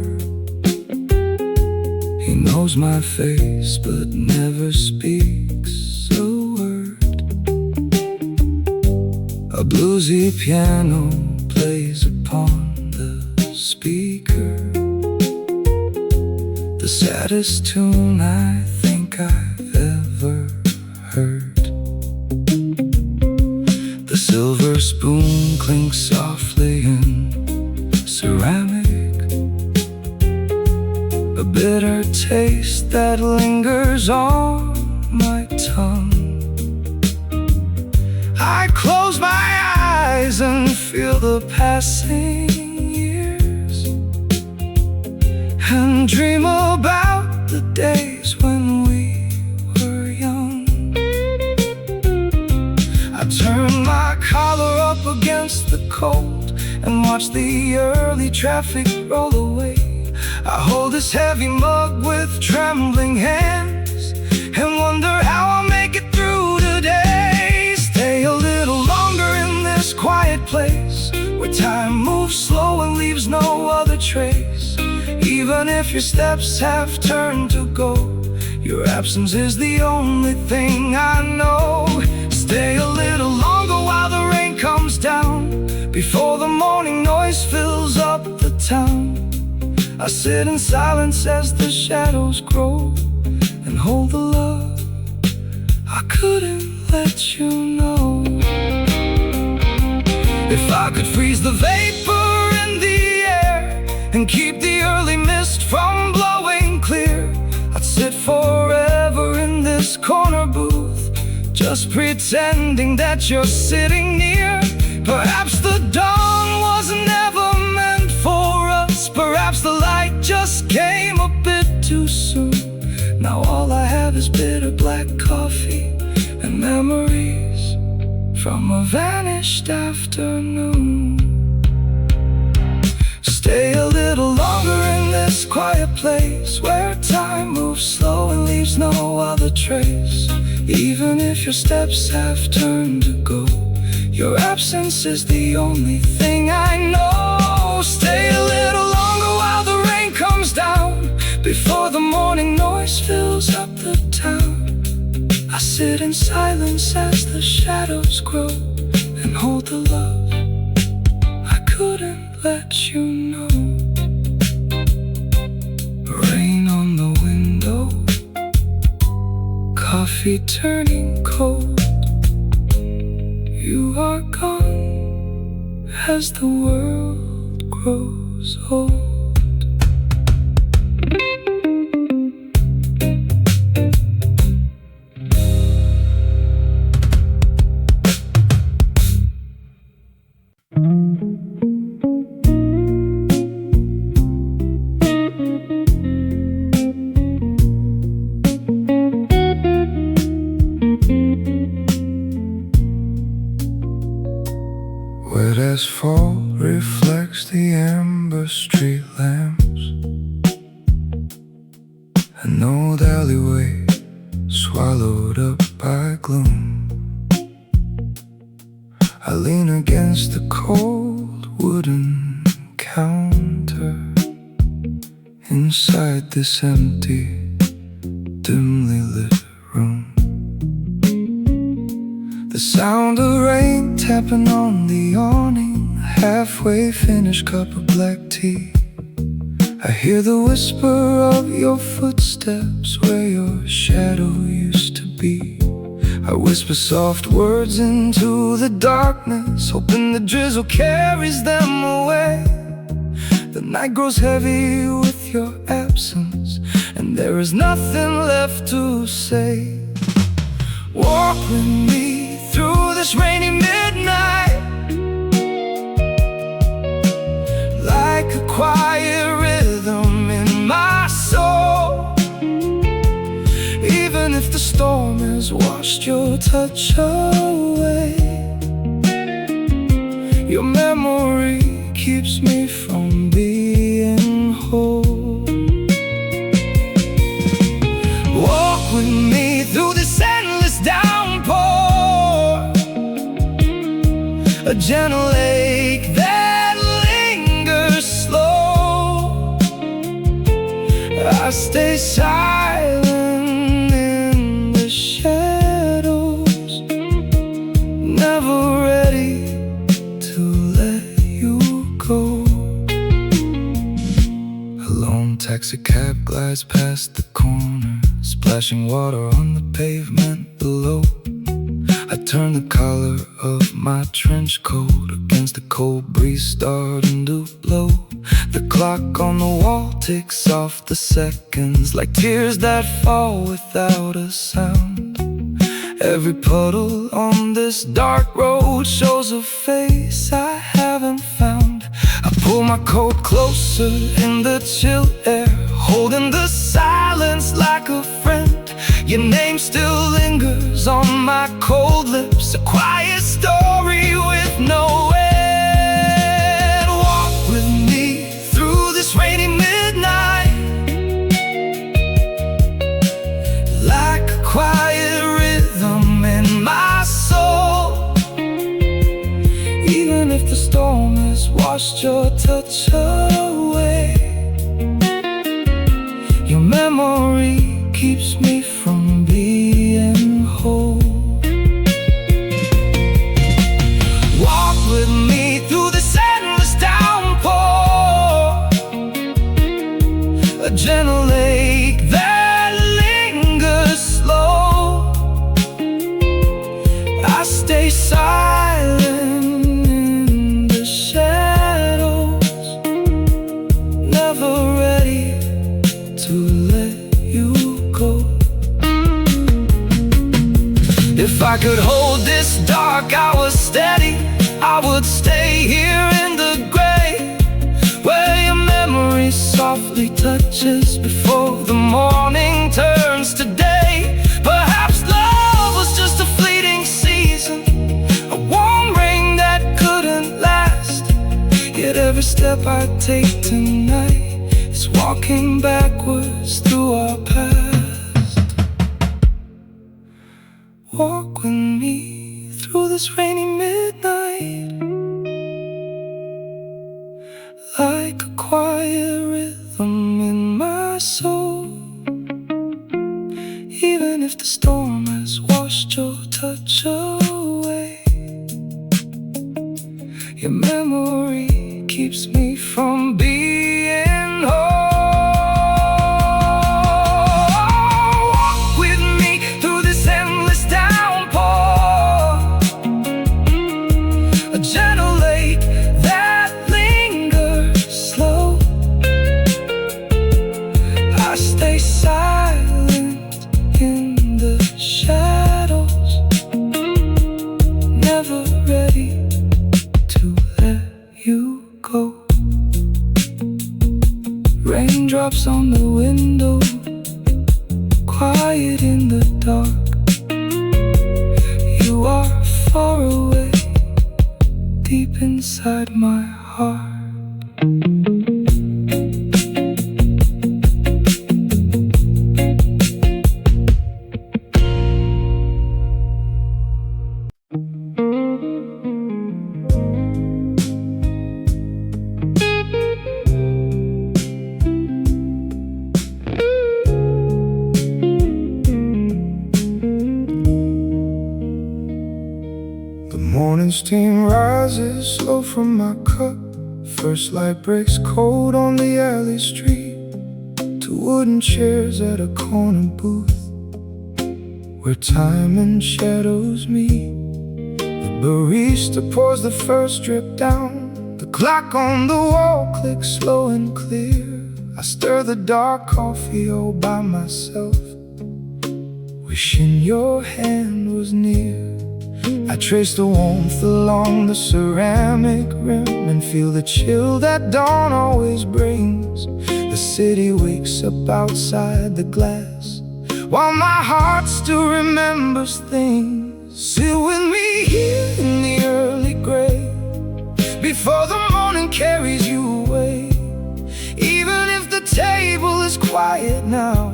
He knows my face but never speaks a word. A bluesy piano plays upon the speaker, the saddest tune I think I've ever heard. The silver spoon clinks softly in ceramic, a bitter taste that lingers on my tongue. I close my eyes and feel the passing years, and dream about the days when we were young. I turn my collar up against the cold and watch the early traffic roll away. I hold this heavy mug with trembling hands and wonder how I'll make it through today. Stay a little longer in this quiet place, where time moves slow and leaves no other trace. Even if your steps have turned to go, your absence is the only thing I know. Stay a little longer while the rain comes down, before the morning noise fills up the town. I sit in silence as the shadows grow, and hold the love I couldn't let you know. If I could freeze the vapor in the air and keep the early mist from blowing clear, I'd sit forever in this corner booth, just pretending that you're sitting near. Perhaps the dawn was never meant for us. Perhaps the light just came a bit too soon. Now all I have is bitter black coffee and memories from a vanished afternoon. Stay a little longer in this quiet place, where time moves slow and leaves no other trace. Even if your steps have turned to go, your absence is the only thing I know. Stay a little longer while the rain comes down, before the morning noise fills up the town. I sit in silence as the shadows grow, and hold the love I couldn't let you know. Rain on the window, coffee turning cold. You are gone as the world grows old. Wet as fall reflects the amber street lamps, an old alleyway swallowed up by gloom. I lean against the cold wooden counter inside this empty, dimly lit room. The sound of rain tapping on the awning, a halfway finished cup of black tea. I hear the whisper of your footsteps where your shadow used to be. I whisper soft words into the darkness, hoping the drizzle carries them away. The night grows heavy with your absence, and there is nothing left to say. Walk with me through this rainy midnight, quiet rhythm in my soul. Even if the storm has washed your touch away, your memory keeps me from being whole. Walk with me through this endless downpour, a gentle lake that lingers slow. I stay silent in the shadows, never ready to let you go. A lone taxi cab glides past the corner, splashing water on the pavement below. I turn the collar of my trench coat against the cold breeze starting to blow. The clock on the wall ticks off the seconds like tears that fall without a sound. Every puddle on this dark road shows a face I haven't found. I pull my coat closer in the chill air, holding the silence like a friend. Your name still lingers on my cold lips, a quiet story with no end. Walk with me through this rainy midnight, like a quiet rhythm in my soul. Even if the storm has washed your touch away, your memory keeps me from being whole. Walk with me through this endless downpour, a gentle lake that lingers slow. I stay silent in the shadows, never ready to let you go. If I could hold this dark hour steady, I would stay here in the gray, where your memory softly touches before the morning turns to day. Perhaps love was just a fleeting season, a warm rain that couldn't last. Yet every step I take tonight is walking backwards through our past. Walk with me through this rainy midnight, like a quiet rhythm in my soul. Even if the storm has washed your touch away, your memory keeps me from being whole. Raindrops on the window, quiet in the dark. You are far away, deep inside my heart. Morning steam rises slow from my cup. First light breaks cold on the alley street. Two wooden chairs at a corner booth, where time and shadows meet. The barista pours the first drip down. The clock on the wall clicks slow and clear. I stir the dark coffee all by myself, wishing your hand was near. I trace the warmth along the ceramic rim and feel the chill that dawn always brings. The city wakes up outside the glass while my heart still remembers things. Sit with me here in the early gray before the morning carries you away. Even if the table is quiet now,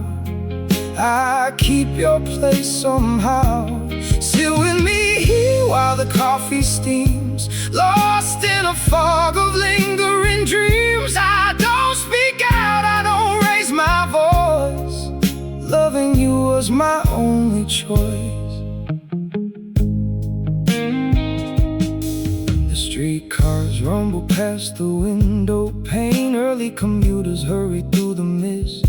I keep your place somehow. Sit with me here while the coffee steams, lost in a fog of lingering dreams. I don't speak out, I don't raise my voice. Loving you was my only choice. The streetcars rumble past the window pane, early commuters hurry through the mist.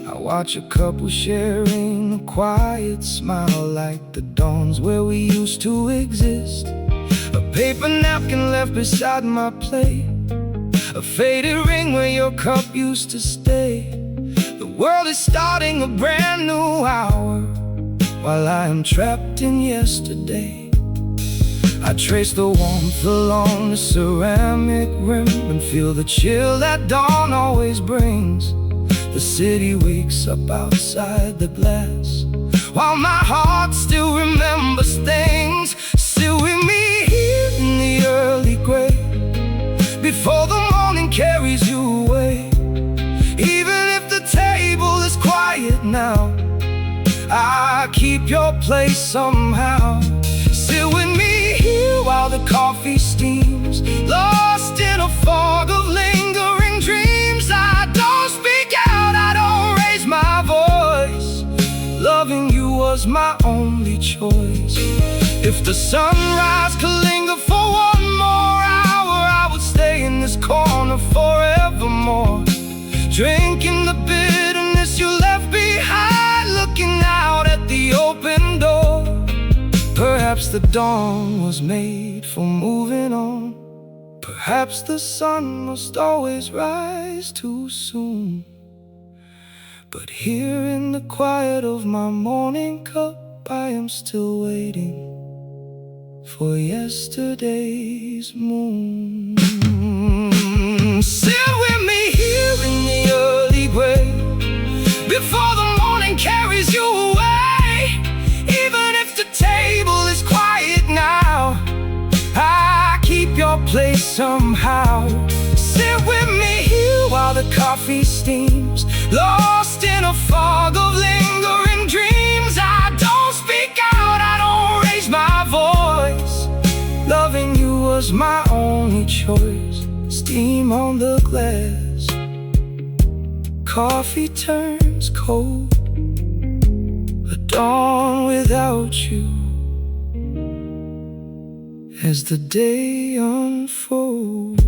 I watch a couple sharing a quiet smile like the dawns where we used to exist. A paper napkin left beside my plate, a faded ring where your cup used to stay. The world is starting a brand new hour while I am trapped in yesterday. I trace the warmth along the ceramic rim and feel the chill that dawn always brings. The city wakes up outside the glass while my heart still remembers things. Sit with me here in the early gray before the morning carries you away. Even if the table is quiet now, I keep your place somehow. Sit with me here while the coffee steams, lost in a fog of lingering dreams. I don't speak out, I don't raise my voice. Loving you was my only choice. If the sunrise could linger for one more hour, I would stay in this corner forevermore, drinking the bitterness you left behind, looking out at the open door. Perhaps the dawn was made for moving on. Perhaps the sun must always rise too soon. But here in the quiet of my morning cup, I am still waiting for yesterday's moon. Sit with me here in the early gray before the morning carries you away. Even if the table is quiet now, I keep your place somehow. Sit with me here while the coffee steams, lost in a fog of lingering dreams. I don't speak out, I don't raise my voice. Loving you was my only choice. Steam on the glass, coffee turns cold, a dawn without you as the day unfolds.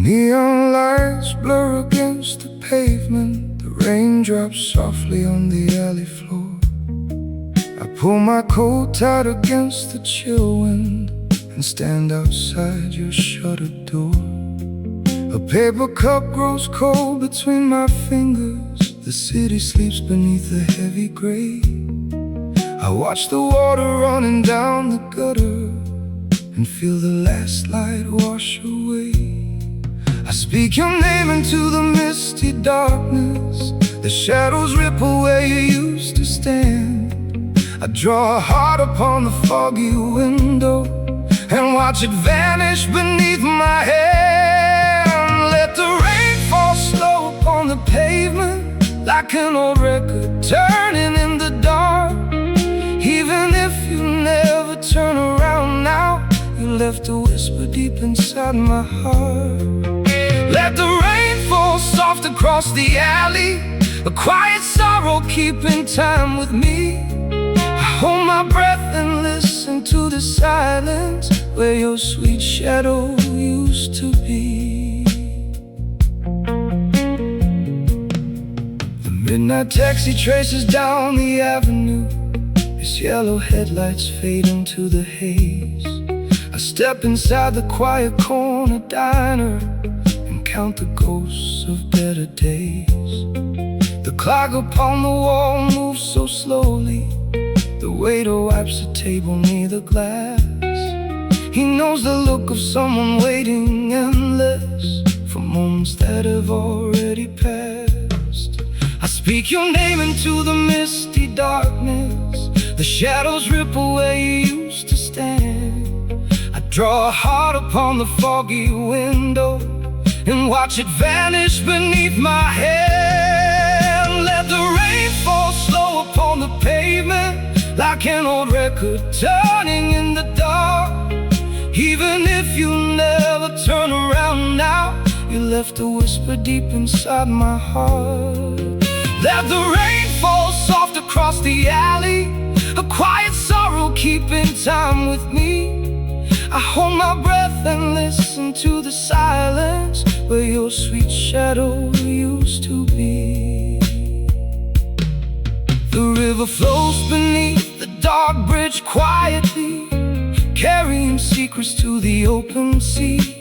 Neon lights blur against the pavement. The rain drops softly on the alley floor. I pull my coat tight against the chill wind and stand outside your shuttered door. A paper cup grows cold between my fingers. The city sleeps beneath a heavy gray. I watch the water running down the gutter and feel the last light wash away. I speak your name into the misty darkness. The shadows ripple where you used to stand. I draw a heart upon the foggy window and watch it vanish beneath my hand. Let the rain fall slow upon the pavement like an old record turning in the dark. Even if you never turn around now, you left a whisper deep inside my heart. Let the rain fall soft across the alley, a quiet sorrow keeping time with me. I hold my breath and listen to the silence where your sweet shadow used to be. The midnight taxi traces down the avenue, its yellow headlights fade into the haze. I step inside the quiet corner diner and count the ghosts of better days. The clock upon the wall moves so slowly, the waiter wipes the table near the glass. He knows the look of someone waiting endless for moments that have already passed. I speak your name into the misty darkness, the shadows ripple where you used to stand. I draw a heart upon the foggy window and watch it vanish beneath my hand. Let the rain fall slow upon the pavement, like an old record turning in the dark. Even if you never turn around now, you left a whisper deep inside my heart. Let the rain fall soft across the alley, a quiet sorrow keeping time with me. I hold my breath and listen to the silence where your sweet shadow used to be. The river flows beneath the dark bridge quietly, carrying secrets to the open sea.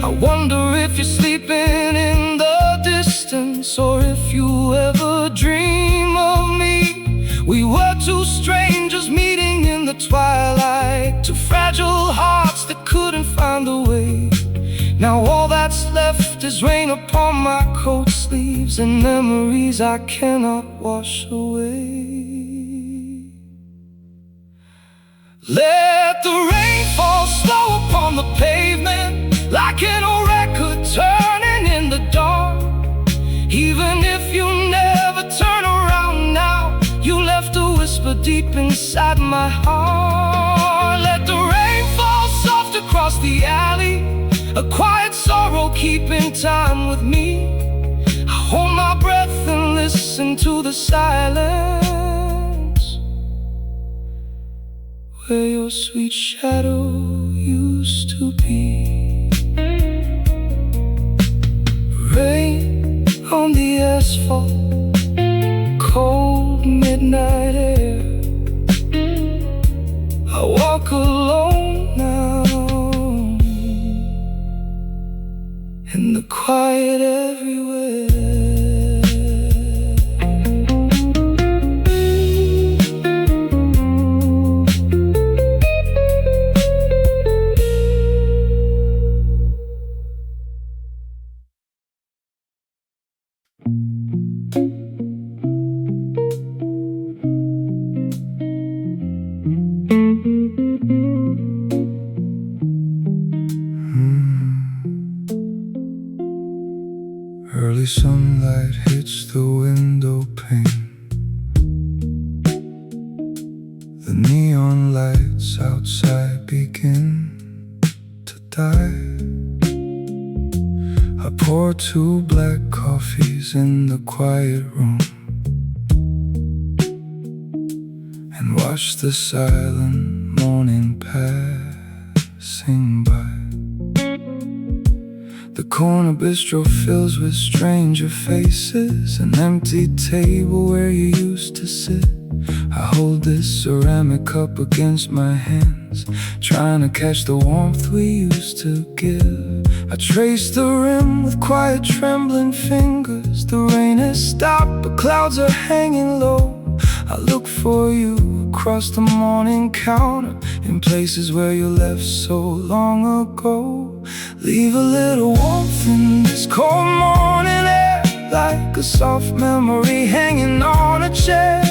I wonder if you're sleeping in the distance, or if you ever dream of me. We were two strangers meeting in the twilight, two fragile hearts that couldn't find a way. Now all that's left is rain upon my coat sleeves and memories I cannot wash away. Let the rain fall slow upon the pavement, like an old record turning in the dark. Even if you never turn around now, you left a whisper deep inside my heart. Let the rain fall soft across the alley, a quiet sorrow keeping time with me. I hold my breath and listen to the silence where your sweet shadow used to be. Rain on the asphalt, cold midnight air. I walk alone now in the quiet everywhere. Early sunlight hits the window pane. The neon lights outside begin to die. I pour 2 black coffees in the quiet room and watch the silent morning passing by. The corner bistro fills with stranger faces, an empty table where you used to sit. I hold this ceramic cup against my hands, trying to catch the warmth we used to give. I trace the rim with quiet trembling fingers. The rain has stopped but clouds are hanging low. I look for you across the morning counter, in places where you left so long ago. Leave a little warmth in this cold morning air, like a soft memory hanging on a chair.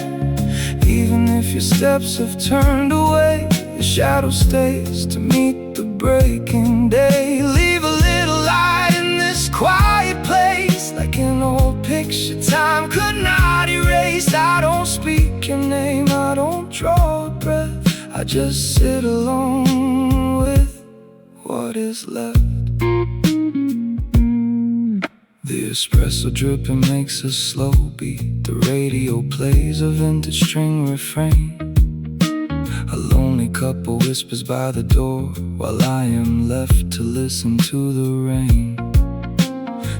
Even if your steps have turned away, the shadow stays to meet the breaking day. Leave a little light in this quiet place, like an old picture time could not erase. I don't speak your name, I don't draw a breath, I just sit alone with what is left. The espresso dripping makes a slow beat. The radio plays a vintage string refrain. A lonely couple whispers by the door, while I am left to listen to the rain.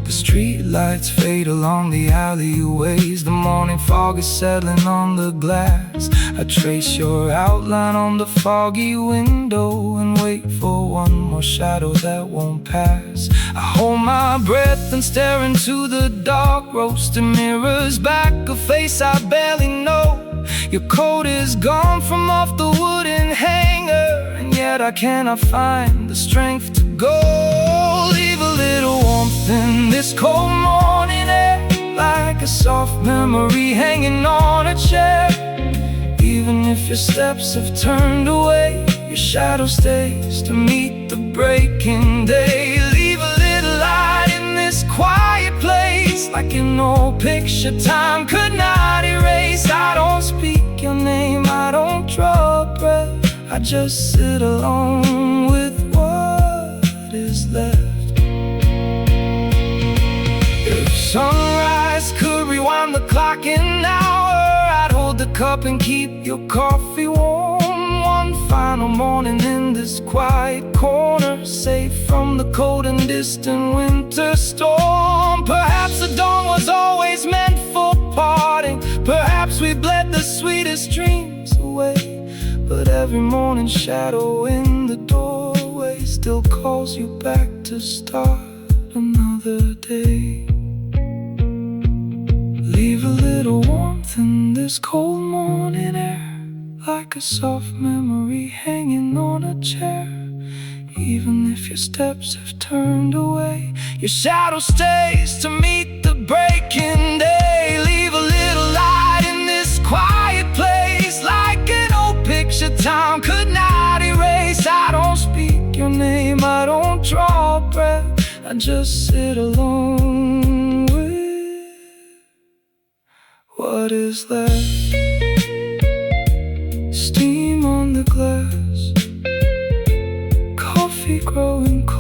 The street lights fade along the alleyways, the morning fog is settling on the glass. I trace your outline on the foggy window and wait for one more shadow that won't pass. I hold my breath and stare into the dark, roasted mirrors back a face I barely know. Your coat is gone from off the wooden hanger, and yet I cannot find the strength to go. Leave a little warmth in this cold morning air, like a soft memory hanging on a chair. Even if your steps have turned away, your shadow stays to meet the breaking day. Leave a little light in this quiet place, like an old picture time could not erase. I don't speak your name, I don't draw a breath, I just sit alone with what is left. If sunrise could rewind the clock an hour, I'd hold the cup and keep your coffee warm. One final morning in this quiet corner, safe from the cold and distant winter storm. Perhaps the dawn was always meant for parting, perhaps we bled the sweetest dreams away. But every morning shadow in the doorway still calls you back to start another day. Leave a little warmth in this cold morning air, like a soft memory hanging on a chair. Even if your steps have turned away, your shadow stays to meet the breaking day. Leave a little light in this quiet place, like an old picture time could not erase. I don't speak your name, I don't draw a breath, I just sit alone with what is left. Steam on the glass, coffee growing cold.